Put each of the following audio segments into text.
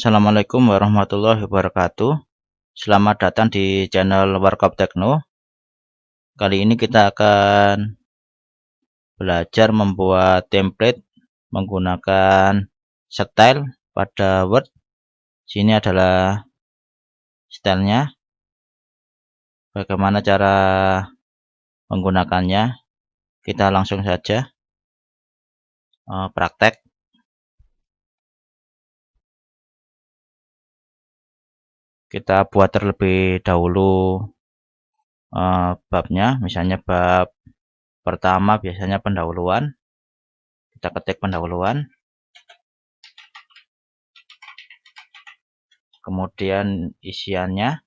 Assalamualaikum warahmatullahi wabarakatuh. Selamat datang di channel Warkop Tekno. Kali ini kita akan belajar membuat template menggunakan style pada Word. Sini adalah stylenya. Bagaimana cara menggunakannya? Kita langsung saja praktek. Kita buat terlebih dahulu babnya, misalnya bab pertama biasanya pendahuluan. Kita ketik pendahuluan, kemudian isiannya,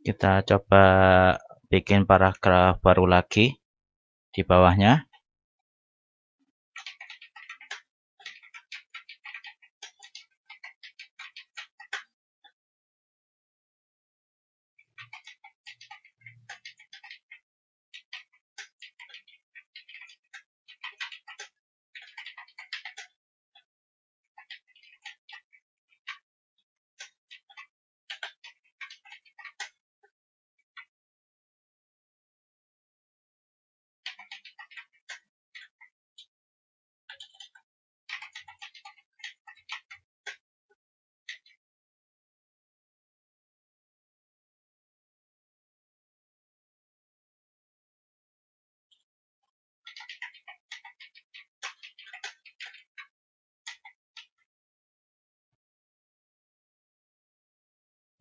kita coba bikin paragraf baru lagi di bawahnya.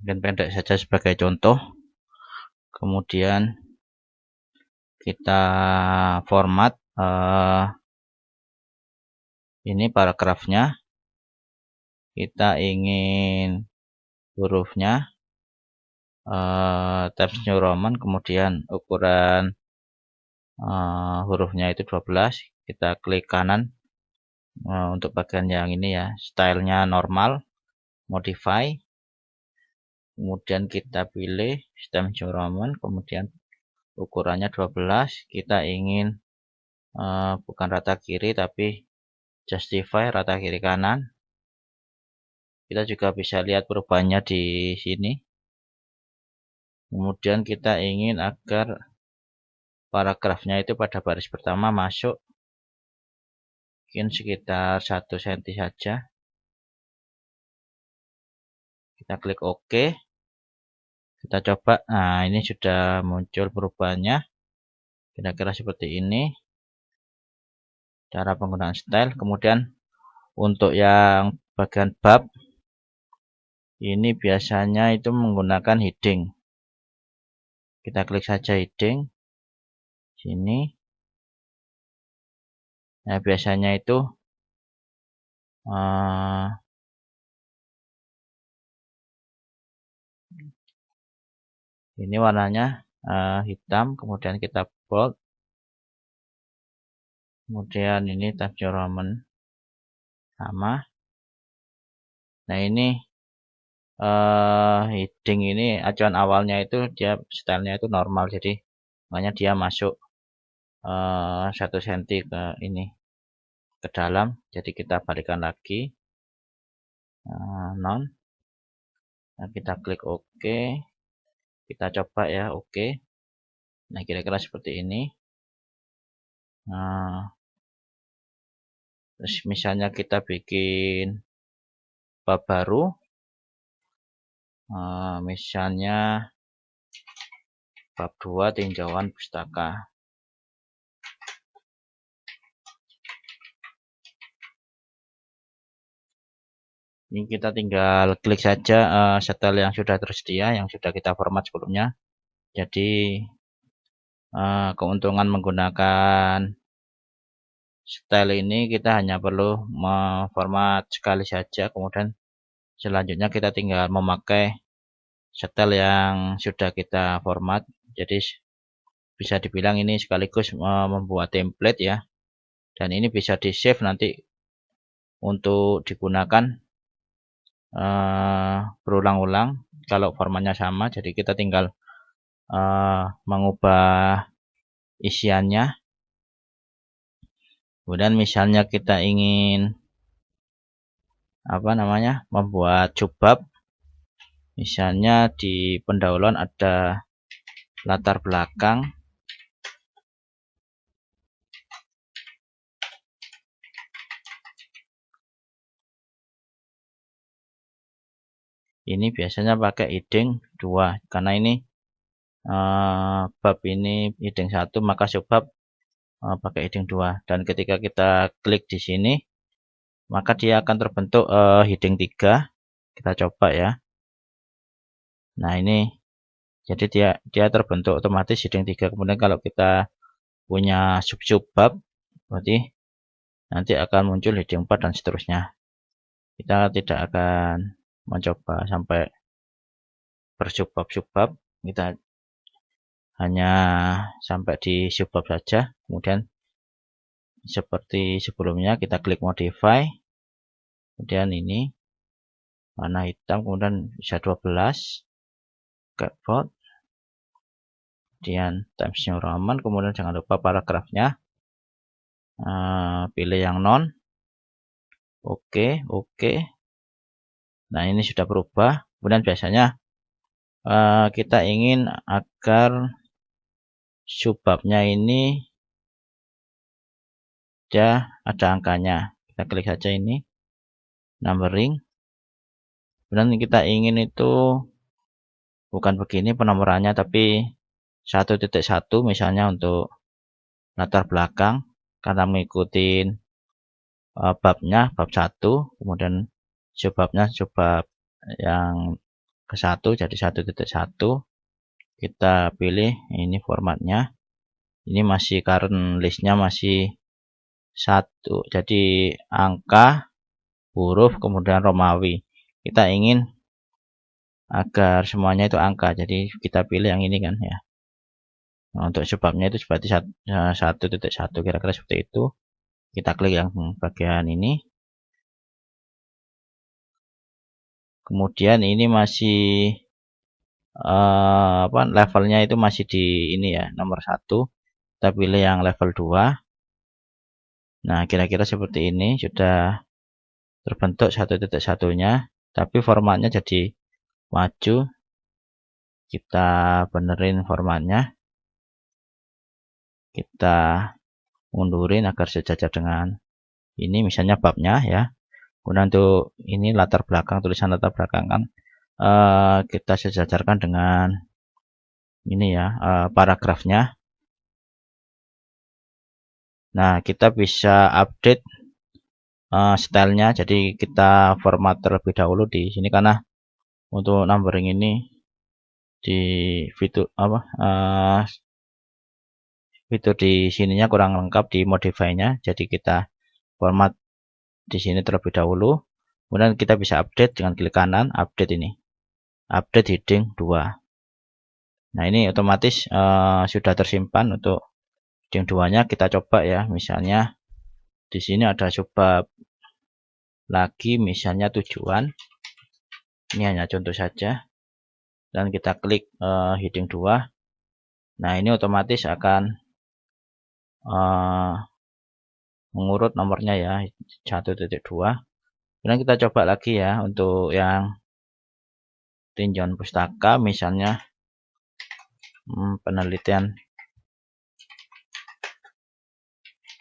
Mungkin pendek saja sebagai contoh. Kemudian kita format ini paragrafnya. Kita ingin hurufnya Times New Roman, kemudian ukuran hurufnya itu 12. Kita klik kanan untuk bagian yang ini ya, stylenya normal, modify. Kemudian kita pilih Times New Roman, kemudian ukurannya 12. Kita ingin bukan rata kiri tapi justify rata kiri kanan. Kita juga bisa lihat perubahannya di sini. Kemudian kita ingin agar paragrafnya itu pada baris pertama masuk mungkin sekitar 1 cm saja. Kita klik OK. Kita coba. Nah, ini sudah muncul perubahannya. Kira-kira seperti ini cara penggunaan style. Kemudian untuk yang bagian bab ini biasanya itu menggunakan heading. Kita klik saja heading sini. Nah, biasanya itu ini warnanya hitam, kemudian kita bold. Kemudian ini Times New Roman sama. Nah, ini heading ini acuan awalnya itu dia stylenya itu normal, jadi makanya dia masuk. 1 cm ke ini ke dalam, jadi kita balikkan lagi non. Nah, kita klik OK, kita coba ya OK. Nah, kira-kira seperti ini. Nah, terus misalnya kita bikin bab baru, misalnya bab 2 tinjauan pustaka. Ini kita tinggal klik saja setel yang sudah tersedia, yang sudah kita format sebelumnya. Jadi keuntungan menggunakan style ini kita hanya perlu memformat sekali saja, kemudian selanjutnya kita tinggal memakai style yang sudah kita format. Jadi bisa dibilang ini sekaligus membuat template ya, dan ini bisa di save nanti untuk digunakan berulang-ulang kalau formatnya sama. Jadi kita tinggal mengubah isiannya. Kemudian misalnya kita ingin membuat jubab, misalnya di pendahuluan ada latar belakang. Ini biasanya pakai heading 2 karena ini bab ini heading 1, maka subbab pakai heading 2. Dan ketika kita klik di sini, maka dia akan terbentuk heading 3. Kita coba ya. Nah, ini jadi dia terbentuk otomatis heading 3. Kemudian kalau kita punya sub-bab, berarti nanti akan muncul heading 4 dan seterusnya. Kita tidak akan mencoba sampai bersub-bab, kita hanya sampai di subbab saja. Kemudian seperti sebelumnya kita klik modify, kemudian ini warna hitam, kemudian bisa 12, keyboard, kemudian Times New Roman, kemudian jangan lupa paragrafnya, pilih yang non, oke. Nah, ini sudah berubah. Kemudian biasanya kita ingin agar subbabnya ini dia ada angkanya. Kita klik saja ini numbering. Kemudian kita ingin itu bukan begini penomorannya, tapi 1.1 misalnya untuk latar belakang, karena mengikuti babnya, bab 1, kemudian subbabnya subbab yang ke 1, jadi 1.1. Kita pilih ini formatnya. Ini masih current listnya masih 1, jadi angka, huruf, kemudian Romawi. Kita ingin agar semuanya itu angka, jadi kita pilih yang ini kan ya. Nah, untuk subbabnya itu seperti 1.1, kira-kira seperti itu. Kita klik yang bagian ini. Kemudian ini masih levelnya itu masih di ini ya, nomor 1. Kita pilih yang level 2. Nah, kira-kira seperti ini sudah terbentuk 1.1-nya, tapi formatnya jadi maju. Kita benerin formatnya, kita mundurin agar sejajar dengan ini, misalnya babnya ya. Kemudian untuk ini latar belakang, tulisan latar belakang kan kita sejajarkan dengan ini ya, paragrafnya. Nah, kita bisa update stylenya, jadi kita format terlebih dahulu di sini karena untuk numbering ini di fitur fitur di sininya kurang lengkap di modify-nya, jadi kita format di sini terlebih dahulu. Kemudian kita bisa update dengan klik kanan, update ini, update heading 2. Nah, ini otomatis sudah tersimpan untuk heading 2-nya. Kita coba ya, misalnya di sini ada subbab lagi, misalnya tujuan. Ini hanya contoh saja. Dan kita klik heading 2. Nah, ini otomatis akan mengurut nomornya ya 1.2. Kemudian kita coba lagi ya untuk yang tinjauan pustaka, misalnya penelitian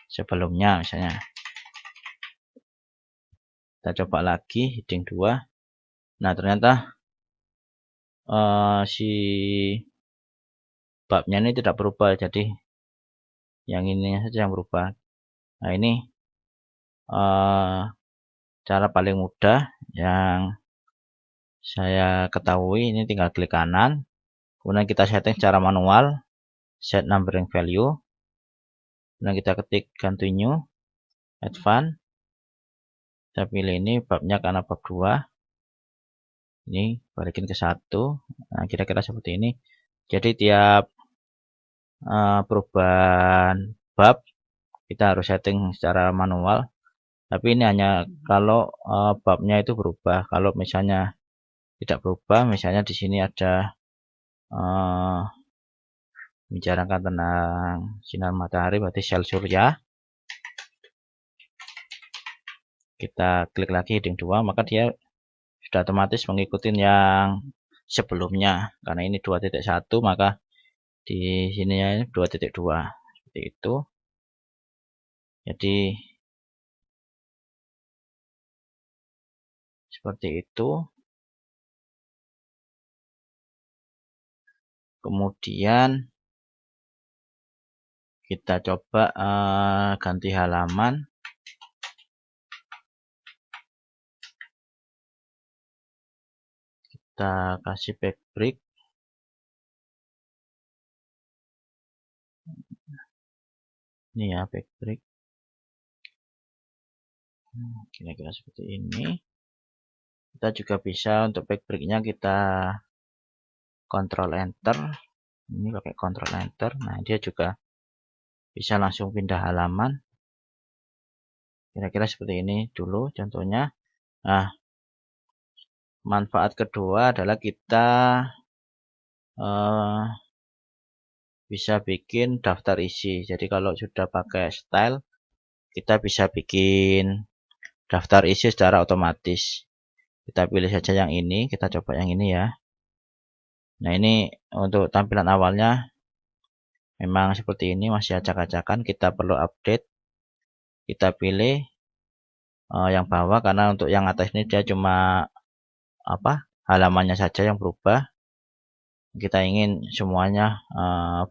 sebelumnya misalnya. Kita coba lagi heading 2. Nah, ternyata si babnya ini tidak berubah, jadi yang ini saja yang berubah. Nah, ini cara paling mudah yang saya ketahui, ini tinggal klik kanan, kemudian kita setting secara manual, set numbering value, kemudian kita ketik continue, advance, kita pilih ini babnya karena bab 2, ini balikin ke 1. Nah, kira-kira seperti ini. Jadi tiap perubahan bab kita harus setting secara manual, tapi ini hanya kalau babnya itu berubah. Kalau misalnya tidak berubah, misalnya di sini ada bicarakan tentang sinar matahari, berarti sel surya. Kita klik lagi heading 2, maka dia sudah otomatis mengikuti yang sebelumnya. Karena ini 2.1, maka di sini 2.2 seperti itu. Jadi seperti itu. Kemudian kita coba ganti halaman. Kita kasih backbreak. Ini ya backbreak. Kira-kira seperti ini. Kita juga bisa untuk backbreaknya kita Ctrl Enter. Ini pakai Ctrl Enter. Nah, dia juga bisa langsung pindah halaman. Kira-kira seperti ini dulu contohnya. Nah, manfaat kedua adalah kita bisa bikin daftar isi. Jadi kalau sudah pakai style, kita bisa bikin daftar isi secara otomatis. Kita pilih saja yang ini, kita coba yang ini ya. Nah, ini untuk tampilan awalnya memang seperti ini, masih acak-acakan. Kita perlu update. Kita pilih yang bawah, karena untuk yang atas ini dia cuma halamannya saja yang berubah. Kita ingin semuanya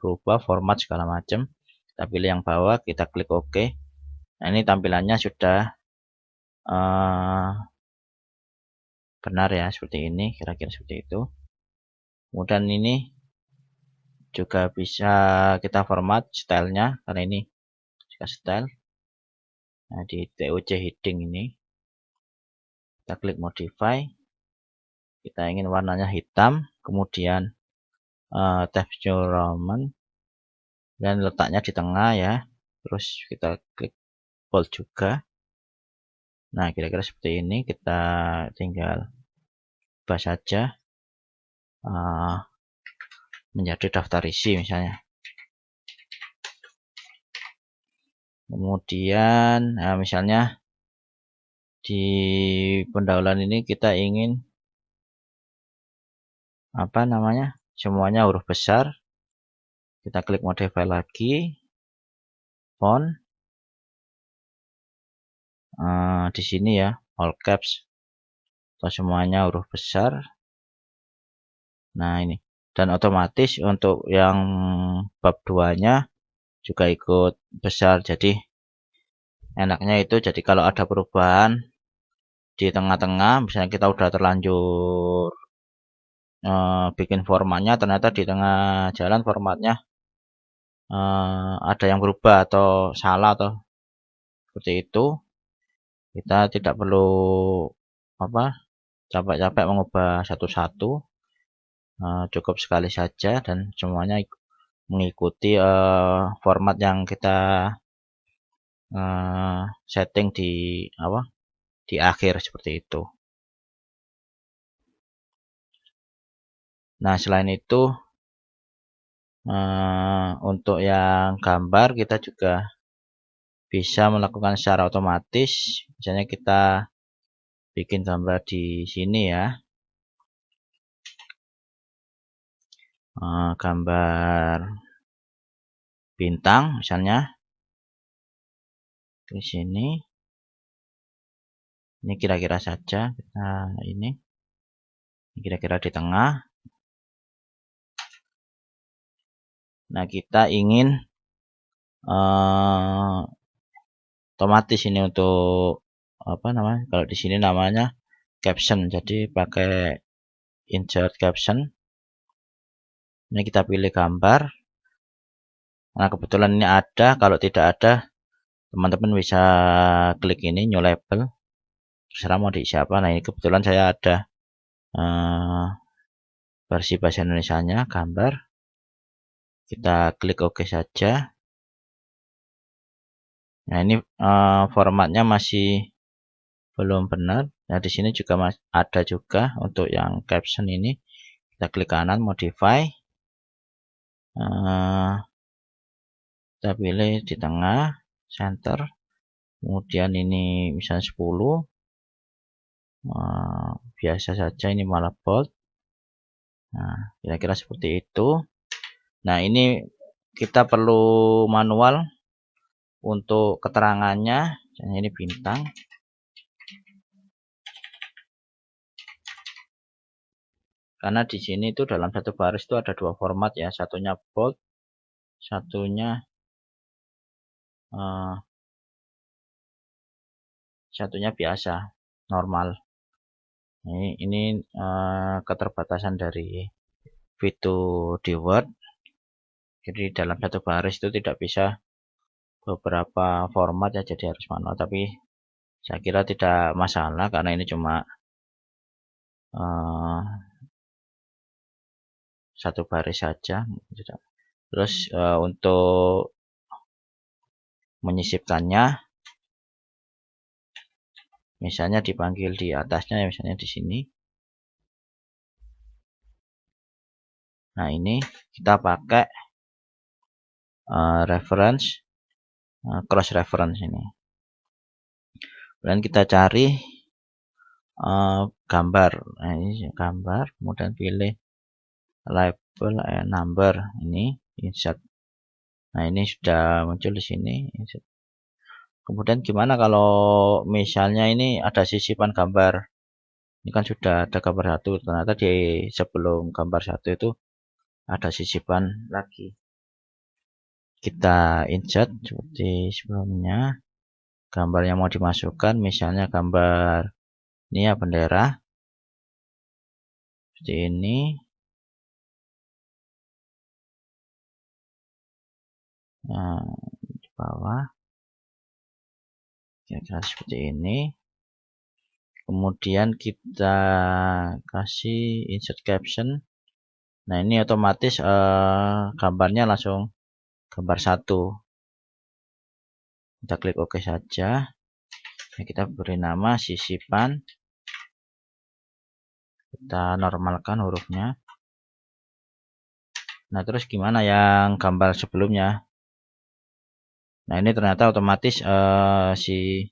berubah, format segala macam. Kita pilih yang bawah, kita klik OK. Nah, ini tampilannya sudah benar ya, seperti ini, kira-kira seperti itu. Kemudian ini juga bisa kita format stylenya, karena ini juga style. Nah, di TOC heading ini kita klik modify. Kita ingin warnanya hitam, kemudian texture Roman, dan letaknya di tengah ya. Terus kita klik bold juga. Nah, kira-kira seperti ini. Kita tinggal ubah saja menjadi daftar isi misalnya. Kemudian misalnya di pendahuluan ini kita ingin semuanya huruf besar. Kita klik modify lagi, font di sini ya, all caps atau semuanya huruf besar. Nah, ini, dan otomatis untuk yang bab 2-nya juga ikut besar. Jadi enaknya itu, jadi kalau ada perubahan di tengah-tengah, misalnya kita udah terlanjur bikin formatnya, ternyata di tengah jalan formatnya ada yang berubah atau salah atau seperti itu, kita tidak perlu capek-capek mengubah satu-satu, cukup sekali saja dan semuanya mengikuti format yang kita setting di akhir seperti itu. Nah, selain itu Untuk yang gambar kita juga bisa melakukan secara otomatis. Misalnya kita bikin gambar di sini ya, gambar bintang misalnya di sini. Ini kira-kira saja kita ini kira-kira di tengah. Nah, kita ingin otomatis ini untuk apa namanya? Kalau di sini namanya caption. Jadi pakai insert caption. Ini kita pilih gambar. Nah, kebetulan ini ada. Kalau tidak ada, teman-teman bisa klik ini new label. Terserah mau diisi apa. Nah, ini kebetulan saya ada versi bahasa Indonesianya gambar. Kita klik OK saja. Nah, ini formatnya masih belum benar. Nah, di sini juga ada juga untuk yang caption ini. Kita klik kanan modify. Kita pilih di tengah, center. Kemudian ini misalnya 10. Biasa saja, ini malah bold. Nah, kira-kira seperti itu. Nah, ini kita perlu manual untuk keterangannya. Misalnya ini bintang. Karena di sini itu dalam satu baris itu ada dua format ya, satunya bold, satunya biasa normal. Ini keterbatasan dari fitur di Word. Jadi dalam satu baris itu tidak bisa beberapa format ya, jadi harus manual. Tapi saya kira tidak masalah karena ini cuma satu baris saja. Terus untuk menyisipkannya, misalnya dipanggil di atasnya ya, misalnya di sini. Nah, ini kita pakai reference, cross reference ini. Kemudian kita cari gambar. Nah, ini gambar, kemudian pilih label number, ini insert. Nah, ini sudah muncul di sini. Insert. Kemudian gimana kalau misalnya ini ada sisipan gambar? Ini kan sudah ada gambar satu, ternyata di sebelum gambar satu itu ada sisipan lagi. Kita insert seperti sebelumnya. Gambar yang mau dimasukkan, misalnya gambar ini ya, bendera. Seperti ini. Nah, di bawah. Kira-kira seperti ini. Kemudian kita kasih insert caption. Nah, ini otomatis gambarnya langsung gambar satu. Kita klik OK saja. Nah, kita beri nama sisipan. Kita normalkan hurufnya. Nah, terus gimana yang gambar sebelumnya? Nah, ini ternyata otomatis si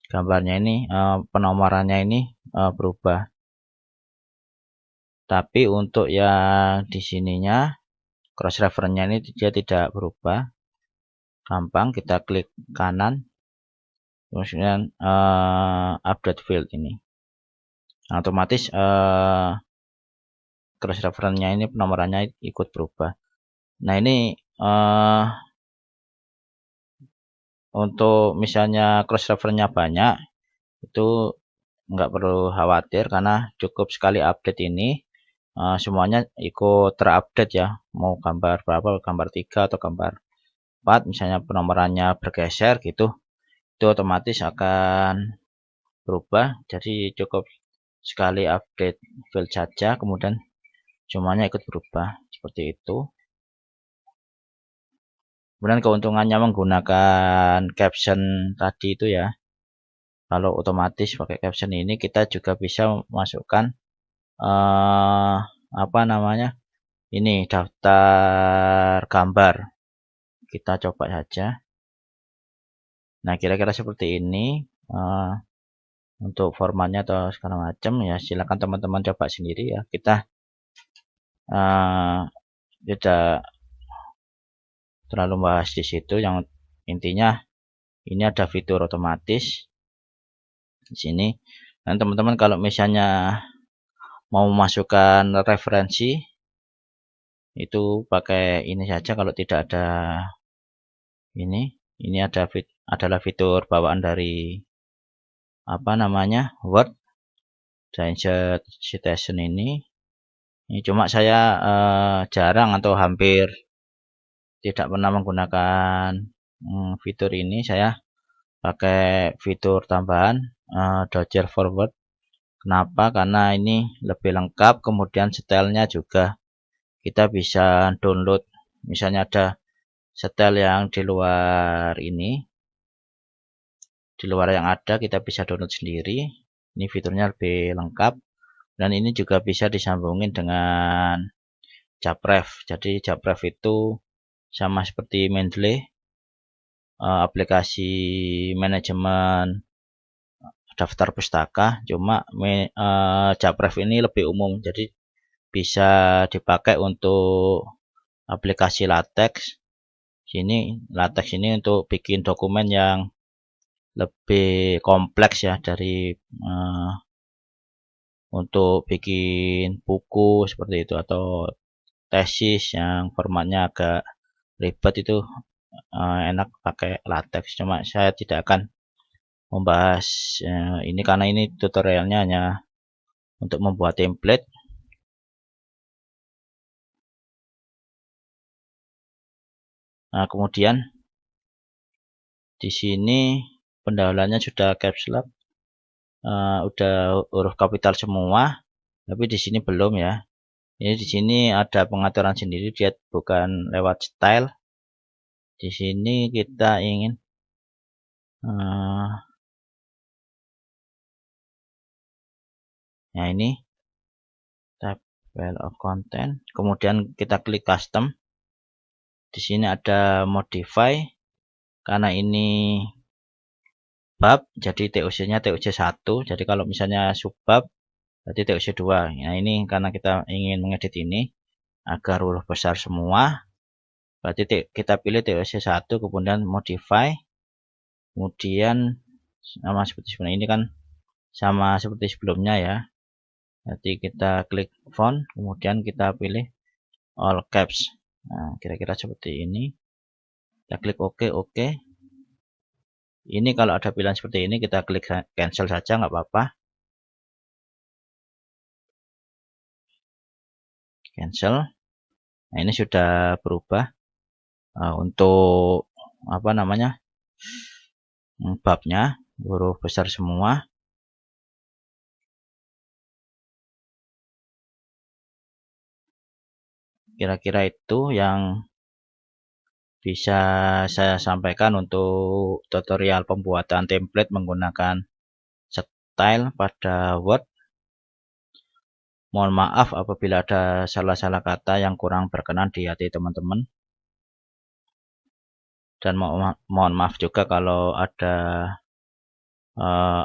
gambarnya ini penomorannya ini berubah. Tapi untuk yang di sininya cross reference-nya ini dia tidak berubah. Gampang, kita klik kanan, kemudian update field ini. Nah, otomatis cross reference-nya ini penomorannya ikut berubah. Nah, ini untuk misalnya cross reference-nya banyak, itu nggak perlu khawatir karena cukup sekali update ini semuanya ikut terupdate ya. Mau gambar berapa, gambar 3 atau gambar 4, misalnya penomorannya bergeser gitu, itu otomatis akan berubah. Jadi cukup sekali update field saja, kemudian semuanya ikut berubah seperti itu. Kemudian keuntungannya menggunakan caption tadi itu ya, kalau otomatis pakai caption ini kita juga bisa masukkan apa namanya ini daftar gambar. Kita coba saja. Nah, kira-kira seperti ini untuk formatnya atau segala macam ya. Silakan teman-teman coba sendiri ya. Kita tidak terlalu bahas di situ. Yang intinya ini ada fitur otomatis di sini. Dan teman-teman kalau misalnya mau memasukkan referensi itu pakai ini saja. Kalau tidak ada ini adalah fitur bawaan dari apa namanya Word dan Citation ini cuma saya jarang atau hampir tidak pernah menggunakan fitur ini. Saya pakai fitur tambahan Dodger Forward. Kenapa? Karena ini lebih lengkap, kemudian stylenya juga kita bisa download. Misalnya ada style yang di luar ini, di luar yang ada kita bisa download sendiri. Ini fiturnya lebih lengkap dan ini juga bisa disambungin dengan Jabref. Jadi Jabref itu sama seperti Mendeley, aplikasi manajemen daftar pustaka, cuma Jabref ini lebih umum, jadi bisa dipakai untuk aplikasi latex. Latex ini untuk bikin dokumen yang lebih kompleks ya, dari untuk bikin buku seperti itu atau tesis yang formatnya agak ribet itu enak pakai latex. Cuma saya tidak akan membahas ini karena ini tutorialnya hanya untuk membuat template. Nah, kemudian di sini pendahuluannya sudah caps lock, udah huruf kapital semua, tapi di sini belum ya. Ini di sini ada pengaturan sendiri, dia bukan lewat style. Di sini kita ingin nah ini table of content, kemudian kita klik custom. Di sini ada modify, karena ini bab jadi TOC-nya TOC 1. Jadi kalau misalnya subbab berarti TOC 2. Nah, ini karena kita ingin mengedit ini agar huruf besar semua, berarti kita pilih TOC 1, kemudian modify, kemudian sama seperti sebelumnya. Ini kan sama seperti sebelumnya ya. Jadi kita klik font, kemudian kita pilih all caps. Nah, kira-kira seperti ini. Kita klik OK. Ini kalau ada pilihan seperti ini kita klik cancel saja, nggak apa-apa. Cancel. Nah, ini sudah berubah untuk apa namanya babnya huruf besar semua. Kira-kira itu yang bisa saya sampaikan untuk tutorial pembuatan template menggunakan style pada Word. Mohon maaf apabila ada salah-salah kata yang kurang berkenan di hati teman-teman. Dan mohon maaf juga kalau ada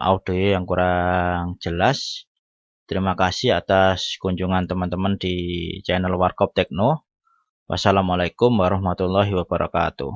audio yang kurang jelas. Terima kasih atas kunjungan teman-teman di channel Warkop Tekno. Wassalamualaikum warahmatullahi wabarakatuh.